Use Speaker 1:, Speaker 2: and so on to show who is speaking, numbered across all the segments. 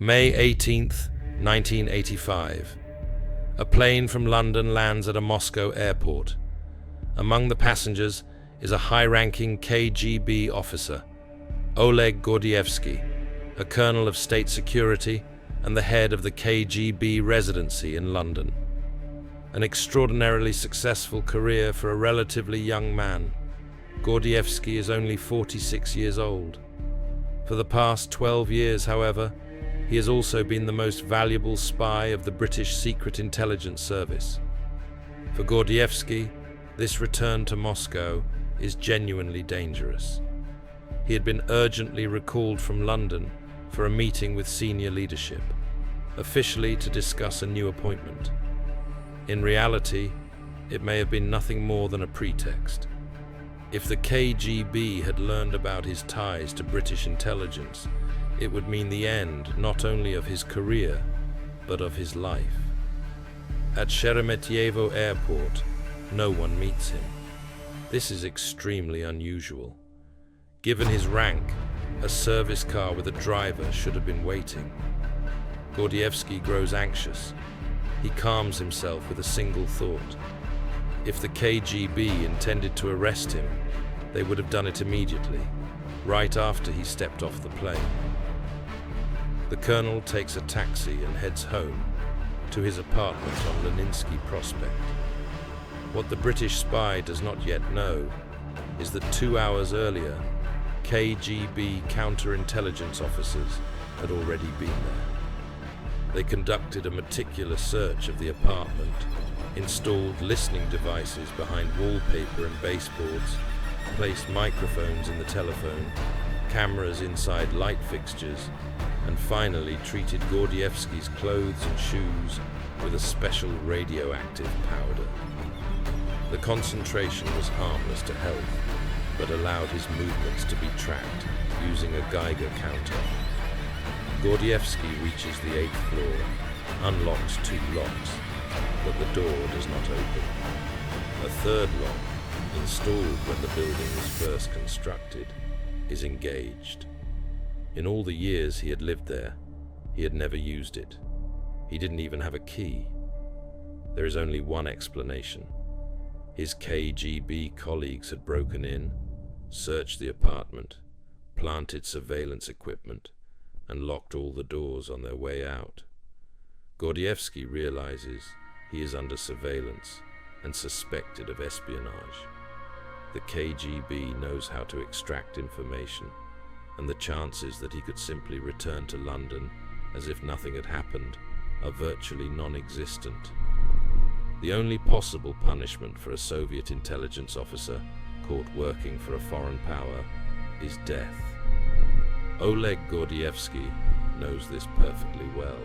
Speaker 1: May 18th, 1985. A plane from London lands at a Moscow airport. Among the passengers is a high-ranking KGB officer, Oleg Gordievsky, a colonel of state security and the head of the KGB residency in London. An extraordinarily successful career for a relatively young man. Gordievsky is only 46 years old. For the past 12 years, however, he has also been the most valuable spy of the British Secret Intelligence Service. For Gordievsky, this return to Moscow is genuinely dangerous. He had been urgently recalled from London for a meeting with senior leadership, officially to discuss a new appointment. In reality, it may have been nothing more than a pretext. If the KGB had learned about his ties to British intelligence, it would mean the end not only of his career, but of his life. At Sheremetyevo Airport, no one meets him. This is extremely unusual. Given his rank, a service car with a driver should have been waiting. Gordievsky grows anxious. He calms himself with a single thought. If the KGB intended to arrest him, they would have done it immediately, right after he stepped off the plane. The colonel takes a taxi and heads home to his apartment on Leninsky Prospect. What the British spy does not yet know is that 2 hours earlier, KGB counterintelligence officers had already been there. They conducted a meticulous search of the apartment, installed listening devices behind wallpaper and baseboards, placed microphones in the telephone, cameras inside light fixtures, and finally treated Gordievsky's clothes and shoes with a special radioactive powder. The concentration was harmless to health, but allowed his movements to be tracked using a Geiger counter. Gordievsky reaches the 8th floor, unlocks 2 locks, but the door does not open. A 3rd lock, installed when the building was first constructed, is engaged. In all the years he had lived there, he had never used it. He didn't even have a key. There is only one explanation. His KGB colleagues had broken in, searched the apartment, planted surveillance equipment, and locked all the doors on their way out. Gordievsky realizes he is under surveillance and suspected of espionage. The KGB knows how to extract information, and the chances that he could simply return to London as if nothing had happened are virtually non-existent. The only possible punishment for a Soviet intelligence officer caught working for a foreign power is death. Oleg Gordievsky knows this perfectly well.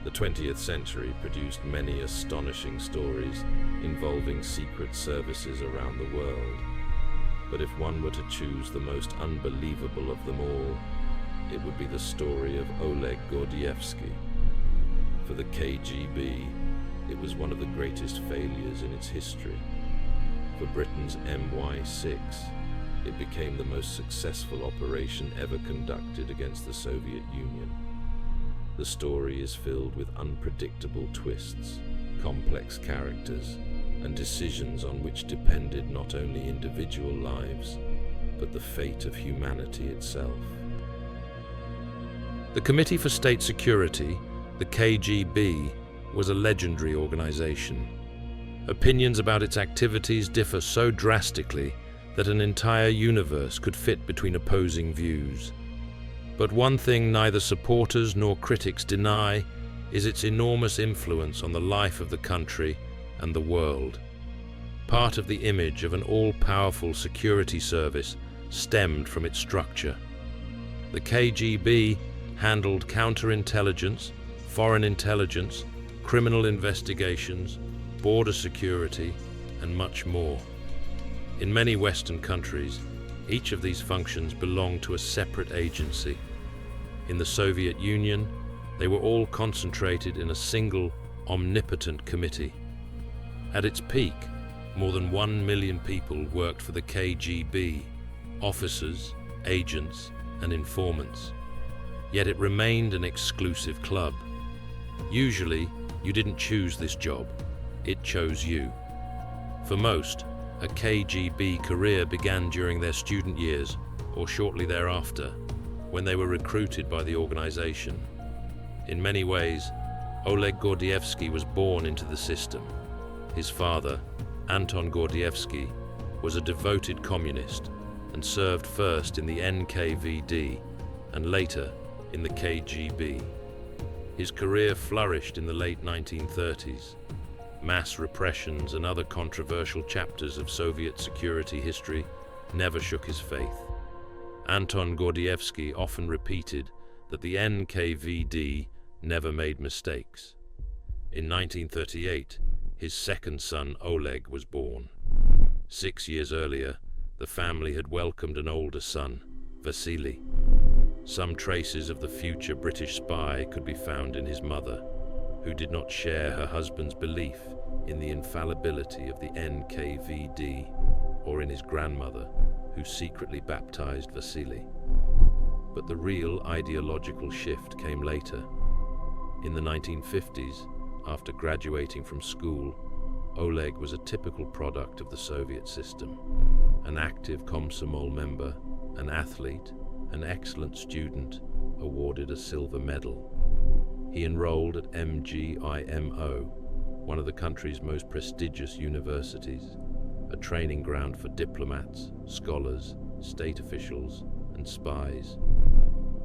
Speaker 1: The 20th century produced many astonishing stories involving secret services around the world. But if one were to choose the most unbelievable of them all, it would be the story of Oleg Gordievsky. For the KGB, it was one of the greatest failures in its history. For Britain's MI6, it became the most successful operation ever conducted against the Soviet Union. The story is filled with unpredictable twists, complex characters, and decisions on which depended not only individual lives, but the fate of humanity itself. The Committee for State Security, the KGB, was a legendary organization. Opinions about its activities differ so drastically that an entire universe could fit between opposing views. But one thing neither supporters nor critics deny is its enormous influence on the life of the country and the world. Part of the image of an all-powerful security service stemmed from its structure. The KGB handled counterintelligence, foreign intelligence, criminal investigations, border security, and much more. In many Western countries, each of these functions belonged to a separate agency. In the Soviet Union, they were all concentrated in a single, omnipotent committee. At its peak, more than 1 million people worked for the KGB, officers, agents, and informants. Yet it remained an exclusive club. Usually, you didn't choose this job, it chose you. For most, a KGB career began during their student years or shortly thereafter, when they were recruited by the organization. In many ways, Oleg Gordievsky was born into the system. His father, Anton Gordievsky, was a devoted communist and served first in the NKVD and later in the KGB. His career flourished in the late 1930s. Mass repressions and other controversial chapters of Soviet security history never shook his faith. Anton Gordievsky often repeated that the NKVD never made mistakes. In 1938, his second son Oleg was born. 6 years earlier, the family had welcomed an older son, Vasily. Some traces of the future British spy could be found in his mother, who did not share her husband's belief in the infallibility of the NKVD, or in his grandmother, who secretly baptized Vasily. But the real ideological shift came later. In the 1950s, after graduating from school, Oleg was a typical product of the Soviet system. An active Komsomol member, an athlete, an excellent student, awarded a silver medal. He enrolled at MGIMO, one of the country's most prestigious universities, a training ground for diplomats, scholars, state officials, and spies.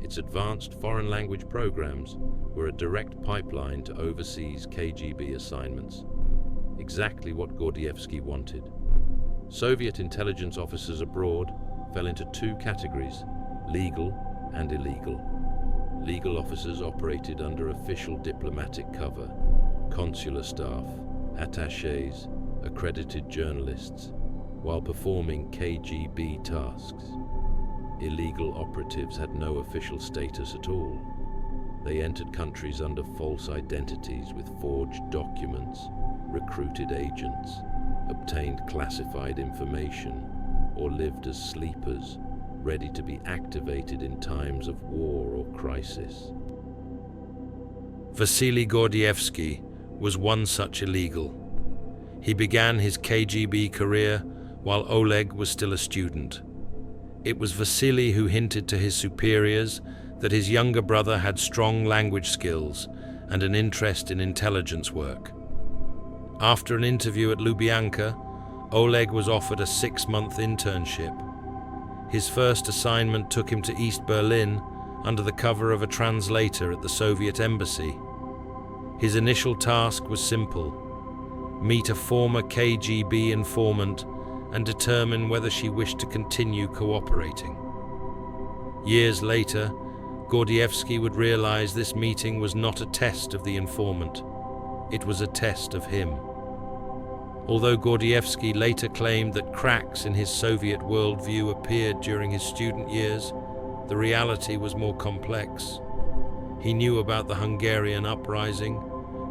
Speaker 1: Its advanced foreign language programs were a direct pipeline to overseas KGB assignments, exactly what Gordievsky wanted. Soviet intelligence officers abroad fell into two categories: legal and illegal. Legal officers operated under official diplomatic cover, consular staff, attachés, accredited journalists, while performing KGB tasks. Illegal operatives had no official status at all. They entered countries under false identities with forged documents, recruited agents, obtained classified information, or lived as sleepers, ready to be activated in times of war or crisis. Vasily Gordievsky was one such illegal. He began his KGB career while Oleg was still a student. It was Vasily who hinted to his superiors that his younger brother had strong language skills and an interest in intelligence work. After an interview at Lubyanka, Oleg was offered a 6-month internship. His first assignment took him to East Berlin under the cover of a translator at the Soviet embassy. His initial task was simple: meet a former KGB informant and determine whether she wished to continue cooperating. Years later, Gordievsky would realize this meeting was not a test of the informant. It was a test of him. Although Gordievsky later claimed that cracks in his Soviet worldview appeared during his student years, the reality was more complex. He knew about the Hungarian uprising,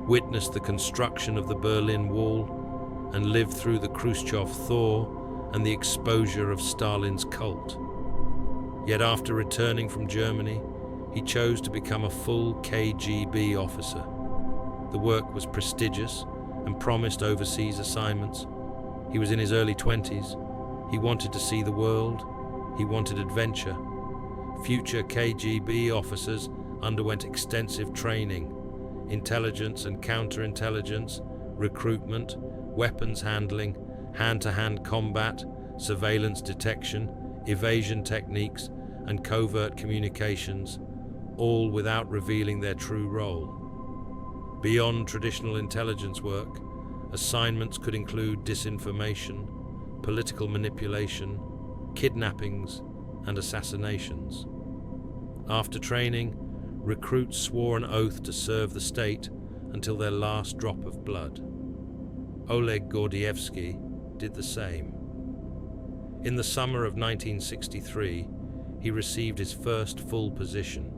Speaker 1: witnessed the construction of the Berlin Wall, and lived through the Khrushchev thaw and the exposure of Stalin's cult. Yet after returning from Germany, he chose to become a full KGB officer. The work was prestigious and promised overseas assignments. He was in his early 20s. He wanted to see the world. He wanted adventure. Future KGB officers underwent extensive training: intelligence and counterintelligence, recruitment, weapons handling, hand-to-hand combat, surveillance detection, evasion techniques, and covert communications, all without revealing their true role. Beyond traditional intelligence work, assignments could include disinformation, political manipulation, kidnappings, and assassinations. After training, recruits swore an oath to serve the state until their last drop of blood. Oleg Gordievsky did the same. In the summer of 1963, he received his first full position,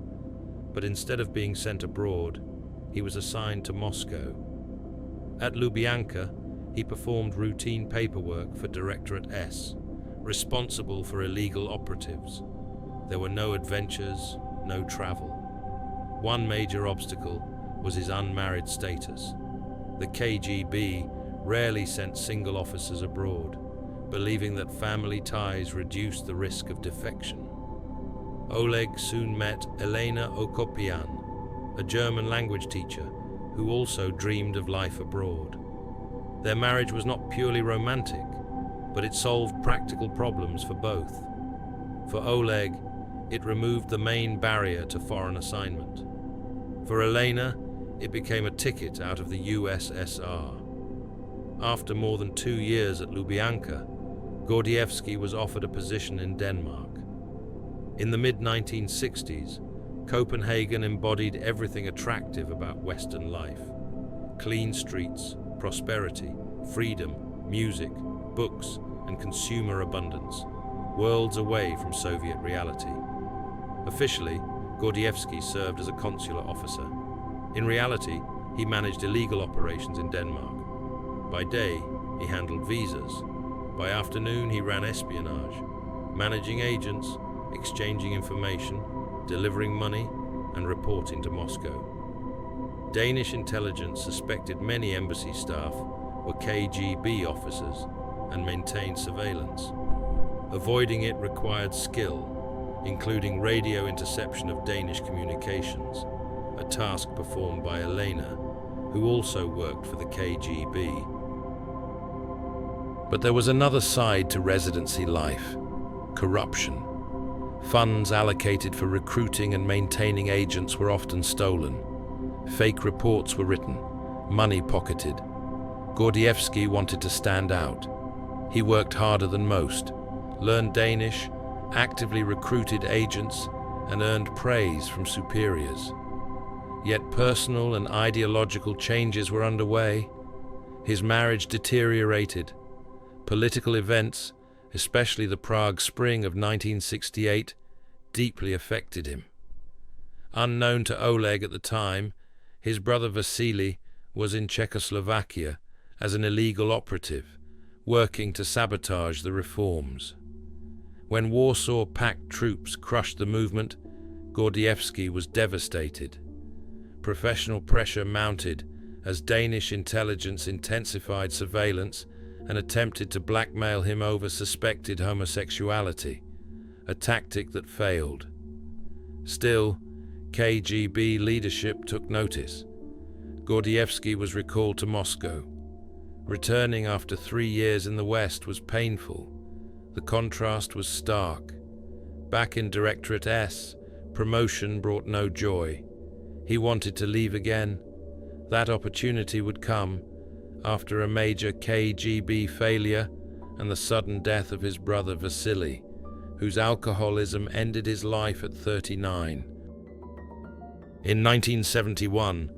Speaker 1: but instead of being sent abroad, he was assigned to Moscow. At Lubyanka, he performed routine paperwork for Directorate S, responsible for illegal operatives. There were no adventures, no travel. One major obstacle was his unmarried status. The KGB rarely sent single officers abroad, believing that family ties reduced the risk of defection. Oleg soon met Elena Okopian, a German language teacher who also dreamed of life abroad. Their marriage was not purely romantic, but it solved practical problems for both. For Oleg, it removed the main barrier to foreign assignment. For Elena, it became a ticket out of the USSR. After more than 2 years at Lubyanka, Gordievsky was offered a position in Denmark. In the mid-1960s, Copenhagen embodied everything attractive about Western life: clean streets, prosperity, freedom, music, books, and consumer abundance, worlds away from Soviet reality. Officially, Gordievsky served as a consular officer. In reality, he managed illegal operations in Denmark. By day, he handled visas. By afternoon, he ran espionage, managing agents, exchanging information, delivering money, and reporting to Moscow. Danish intelligence suspected many embassy staff were KGB officers and maintained surveillance. Avoiding it required skill, including radio interception of Danish communications, a task performed by Elena, who also worked for the KGB. But there was another side to residency life: corruption. Funds allocated for recruiting and maintaining agents were often stolen. Fake reports were written, money pocketed. Gordievsky wanted to stand out. He worked harder than most, learned Danish, actively recruited agents, and earned praise from superiors. Yet personal and ideological changes were underway. His marriage deteriorated. Political events, especially the Prague Spring of 1968, deeply affected him. Unknown to Oleg at the time, his brother Vasily was in Czechoslovakia as an illegal operative, working to sabotage the reforms. When Warsaw Pact troops crushed the movement, Gordievsky was devastated. Professional pressure mounted as Danish intelligence intensified surveillance and attempted to blackmail him over suspected homosexuality, a tactic that failed. Still, KGB leadership took notice. Gordievsky was recalled to Moscow. Returning after 3 years in the West was painful. The contrast was stark. Back in Directorate S, promotion brought no joy. He wanted to leave again. That opportunity would come after a major KGB failure and the sudden death of his brother Vasily, whose alcoholism ended his life at 39. In 1971,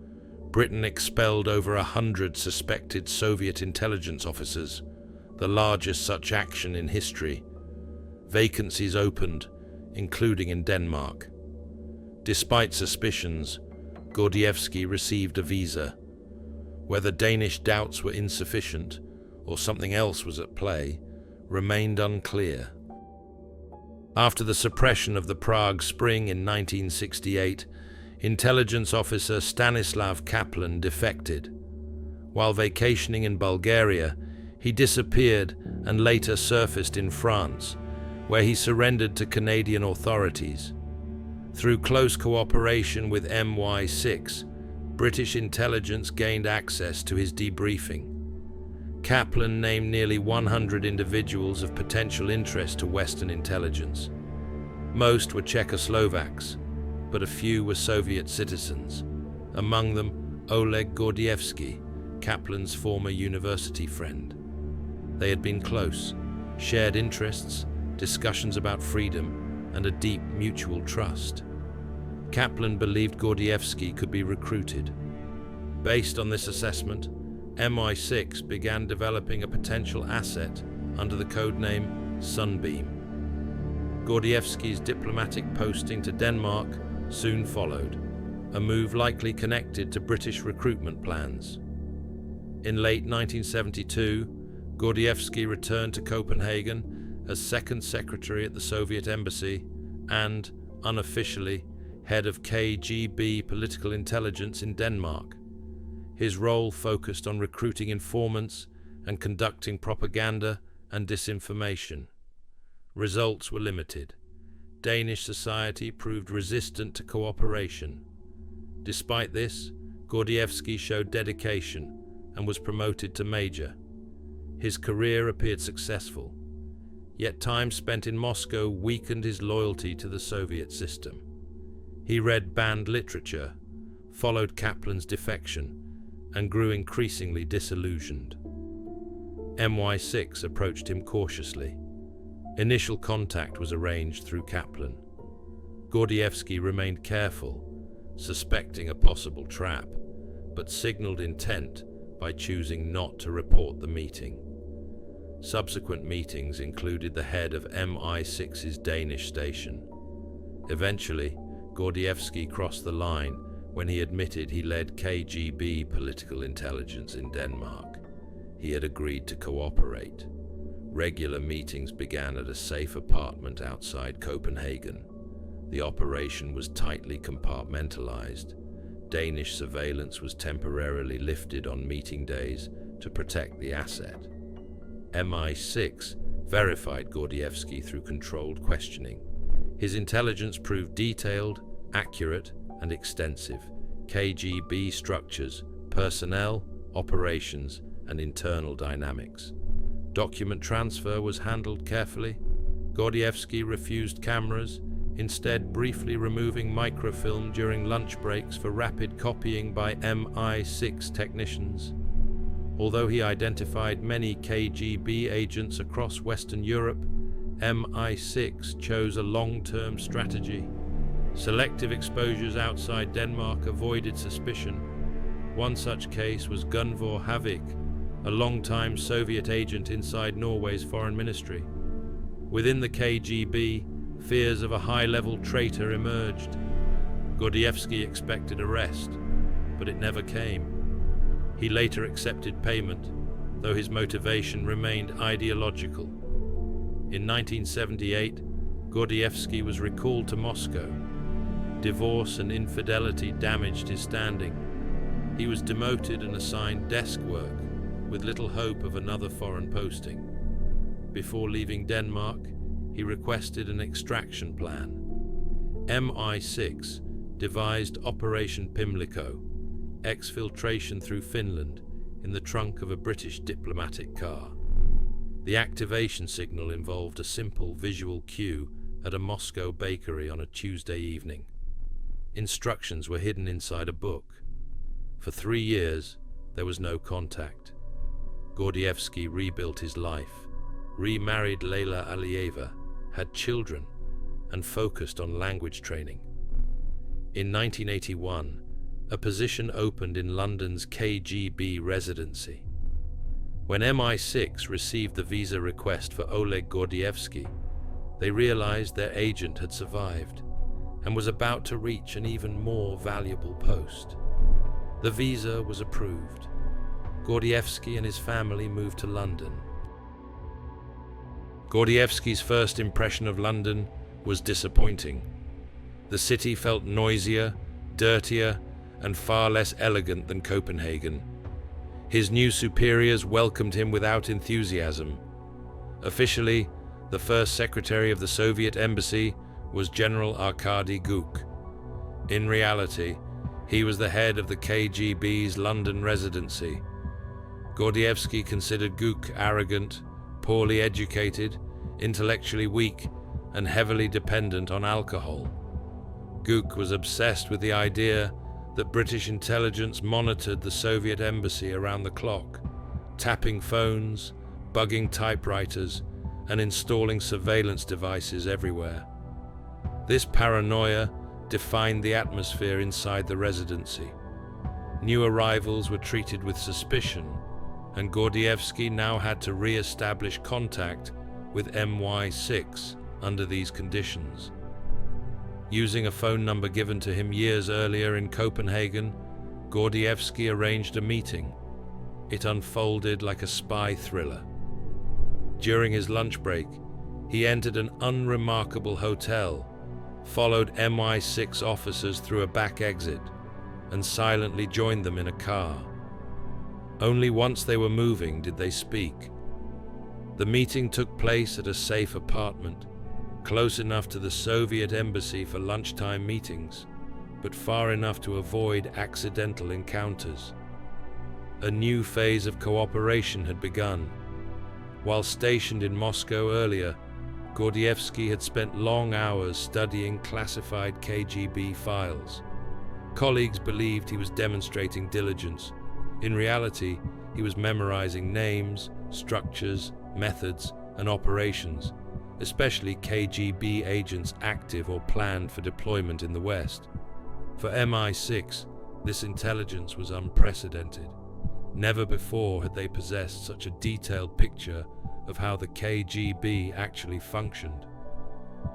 Speaker 1: Britain expelled over 100 suspected Soviet intelligence officers, the largest such action in history. Vacancies opened, including in Denmark. Despite suspicions, Gordievsky received a visa. Whether Danish doubts were insufficient or something else was at play remained unclear. After the suppression of the Prague Spring in 1968, intelligence officer Stanislav Kaplan defected. While vacationing in Bulgaria, he disappeared and later surfaced in France, where he surrendered to Canadian authorities. Through close cooperation with MI6, British intelligence gained access to his debriefing. Kaplan named nearly 100 individuals of potential interest to Western intelligence. Most were Czechoslovaks, but a few were Soviet citizens, among them Oleg Gordievsky, Kaplan's former university friend. They had been close, shared interests, discussions about freedom, and a deep mutual trust. Kaplan believed Gordievsky could be recruited. Based on this assessment, MI6 began developing a potential asset under the codename Sunbeam. Gordievsky's diplomatic posting to Denmark soon followed, a move likely connected to British recruitment plans. In late 1972, Gordievsky returned to Copenhagen as second secretary at the Soviet embassy and, unofficially, head of KGB political intelligence in Denmark. His role focused on recruiting informants and conducting propaganda and disinformation. Results were limited. Danish society proved resistant to cooperation. Despite this, Gordievsky showed dedication and was promoted to major. His career appeared successful, yet time spent in Moscow weakened his loyalty to the Soviet system. He read banned literature, followed Kaplan's defection, and grew increasingly disillusioned. MI6 approached him cautiously. Initial contact was arranged through Kaplan. Gordievsky remained careful, suspecting a possible trap, but signaled intent by choosing not to report the meeting. Subsequent meetings included the head of MI6's Danish station. Eventually, Gordievsky crossed the line when he admitted he led KGB political intelligence in Denmark. He had agreed to cooperate. Regular meetings began at a safe apartment outside Copenhagen. The operation was tightly compartmentalized. Danish surveillance was temporarily lifted on meeting days to protect the asset. MI6 verified Gordievsky through controlled questioning. His intelligence proved detailed, accurate, and extensive. KGB structures, personnel, operations, and internal dynamics. Document transfer was handled carefully. Gordievsky refused cameras, instead briefly removing microfilm during lunch breaks for rapid copying by MI6 technicians. Although he identified many KGB agents across Western Europe, MI6 chose a long-term strategy. Selective exposures outside Denmark avoided suspicion. One such case was Gunvor Havik, a long-time Soviet agent inside Norway's foreign ministry. Within the KGB, fears of a high-level traitor emerged. Gordievsky expected arrest, but it never came. He later accepted payment, though his motivation remained ideological. In 1978, Gordievsky was recalled to Moscow. Divorce and infidelity damaged his standing. He was demoted and assigned desk work, with little hope of another foreign posting. Before leaving Denmark, he requested an extraction plan. MI6 devised Operation Pimlico, exfiltration through Finland in the trunk of a British diplomatic car. The activation signal involved a simple visual cue at a Moscow bakery on a Tuesday evening. Instructions were hidden inside a book. For 3 years, there was no contact. Gordievsky rebuilt his life, remarried Leila Alieva, had children, and focused on language training. In 1981, a position opened in London's KGB residency. When MI6 received the visa request for Oleg Gordievsky, they realized their agent had survived and was about to reach an even more valuable post. The visa was approved. Gordievsky and his family moved to London. Gordievsky's first impression of London was disappointing. The city felt noisier, dirtier, and far less elegant than Copenhagen. His new superiors welcomed him without enthusiasm. Officially, the first secretary of the Soviet embassy was General Arkady Guk. In reality, he was the head of the KGB's London residency. Gordievsky considered Guk arrogant, poorly educated, intellectually weak, and heavily dependent on alcohol. Guk was obsessed with the idea that British intelligence monitored the Soviet embassy around the clock, tapping phones, bugging typewriters, and installing surveillance devices everywhere. This paranoia defined the atmosphere inside the residency. New arrivals were treated with suspicion, and Gordievsky now had to re-establish contact with MI6 under these conditions. Using a phone number given to him years earlier in Copenhagen, Gordievsky arranged a meeting. It unfolded like a spy thriller. During his lunch break, he entered an unremarkable hotel, followed MI6 officers through a back exit and silently joined them in a car. Only once they were moving did they speak. The meeting took place at a safe apartment, close enough to the Soviet embassy for lunchtime meetings, but far enough to avoid accidental encounters. A new phase of cooperation had begun. While stationed in Moscow earlier, Gordievsky had spent long hours studying classified KGB files. Colleagues believed he was demonstrating diligence. In reality, he was memorizing names, structures, methods, and operations, especially KGB agents active or planned for deployment in the West. For MI6, this intelligence was unprecedented. Never before had they possessed such a detailed picture of how the KGB actually functioned.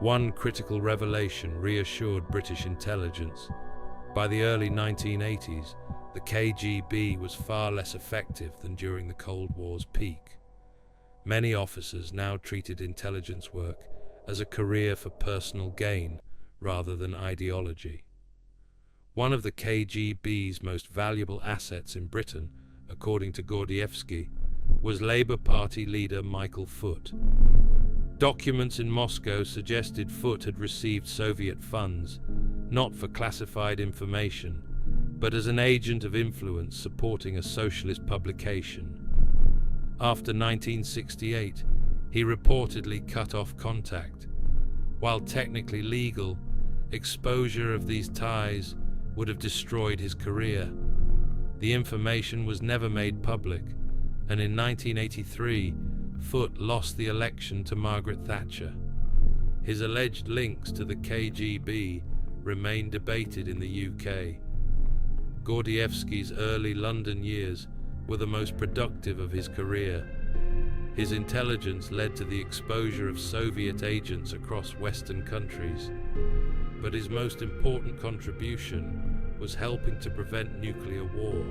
Speaker 1: One critical revelation reassured British intelligence. By the early 1980s, the KGB was far less effective than during the Cold War's peak. Many officers now treated intelligence work as a career for personal gain rather than ideology. One of the KGB's most valuable assets in Britain, according to Gordievsky, was Labour Party leader Michael Foot. Documents in Moscow suggested Foot had received Soviet funds, not for classified information, but as an agent of influence supporting a socialist publication. After 1968, he reportedly cut off contact. While technically legal, exposure of these ties would have destroyed his career. The information was never made public, and in 1983, Foot lost the election to Margaret Thatcher. His alleged links to the KGB remain debated in the UK. Gordievsky's early London years were the most productive of his career. His intelligence led to the exposure of Soviet agents across Western countries, but his most important contribution was helping to prevent nuclear war.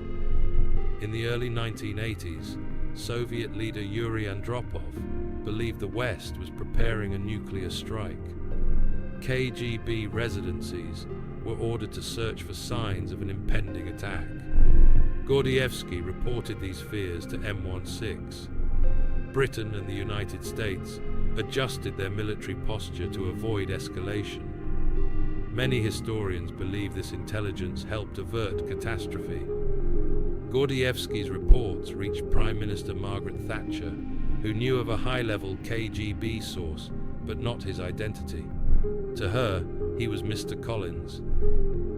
Speaker 1: In the early 1980s, Soviet leader Yuri Andropov believed the West was preparing a nuclear strike. KGB residencies were ordered to search for signs of an impending attack. Gordievsky reported these fears to MI6. Britain and the United States adjusted their military posture to avoid escalation. Many historians believe this intelligence helped avert catastrophe. Gordievsky's reports reached Prime Minister Margaret Thatcher, who knew of a high-level KGB source, but not his identity. To her, he was Mr. Collins.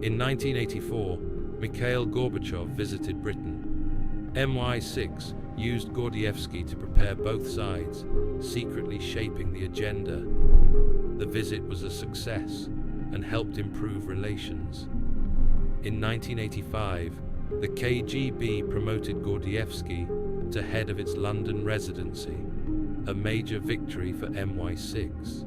Speaker 1: In 1984, Mikhail Gorbachev visited Britain. MI6 used Gordievsky to prepare both sides, secretly shaping the agenda. The visit was a success and helped improve relations. In 1985, the KGB promoted Gordievsky to head of its London residency, a major victory for MI6.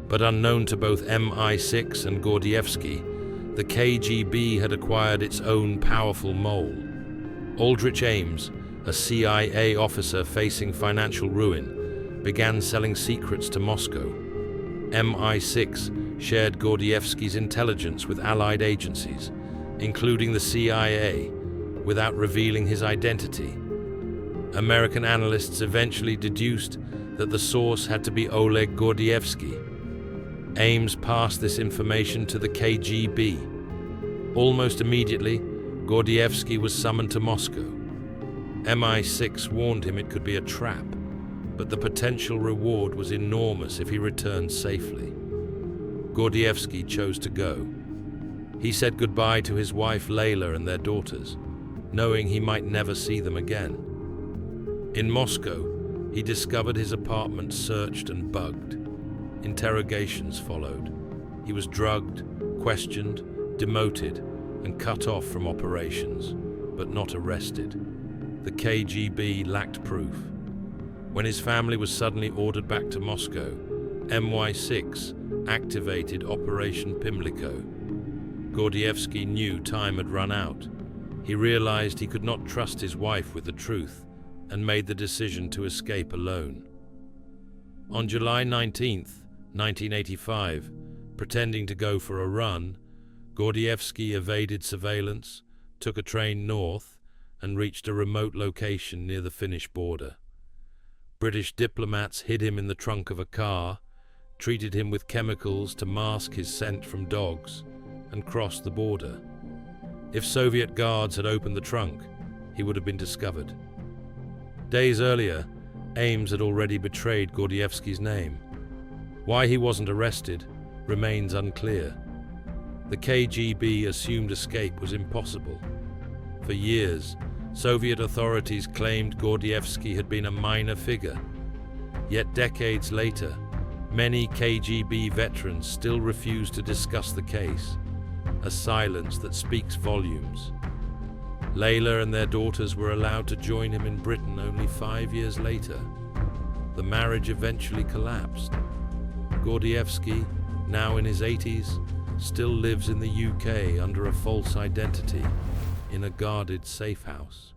Speaker 1: But unknown to both MI6 and Gordievsky, the KGB had acquired its own powerful mole. Aldrich Ames, a CIA officer facing financial ruin, began selling secrets to Moscow. MI6 shared Gordievsky's intelligence with allied agencies, including the CIA, without revealing his identity. American analysts eventually deduced that the source had to be Oleg Gordievsky. Ames passed this information to the KGB. Almost immediately, Gordievsky was summoned to Moscow. MI6 warned him it could be a trap, but the potential reward was enormous if he returned safely. Gordievsky chose to go. He said goodbye to his wife Layla and their daughters, knowing he might never see them again. In Moscow, he discovered his apartment searched and bugged. Interrogations followed. He was drugged, questioned, demoted, and cut off from operations, but not arrested. The KGB lacked proof. When his family was suddenly ordered back to Moscow, MI6 activated Operation Pimlico. Gordievsky knew time had run out. He realized he could not trust his wife with the truth and made the decision to escape alone. On July 19, 1985, pretending to go for a run, Gordievsky evaded surveillance, took a train north, and reached a remote location near the Finnish border. British diplomats hid him in the trunk of a car, treated him with chemicals to mask his scent from dogs, and crossed the border. If Soviet guards had opened the trunk, he would have been discovered. Days earlier, Ames had already betrayed Gordievsky's name. Why he wasn't arrested remains unclear. The KGB assumed escape was impossible. For years, Soviet authorities claimed Gordievsky had been a minor figure. Yet decades later, many KGB veterans still refuse to discuss the case, a silence that speaks volumes. Layla and their daughters were allowed to join him in Britain only 5 years later. The marriage eventually collapsed. Gordievsky, now in his 80s, still lives in the UK under a false identity in a guarded safe house.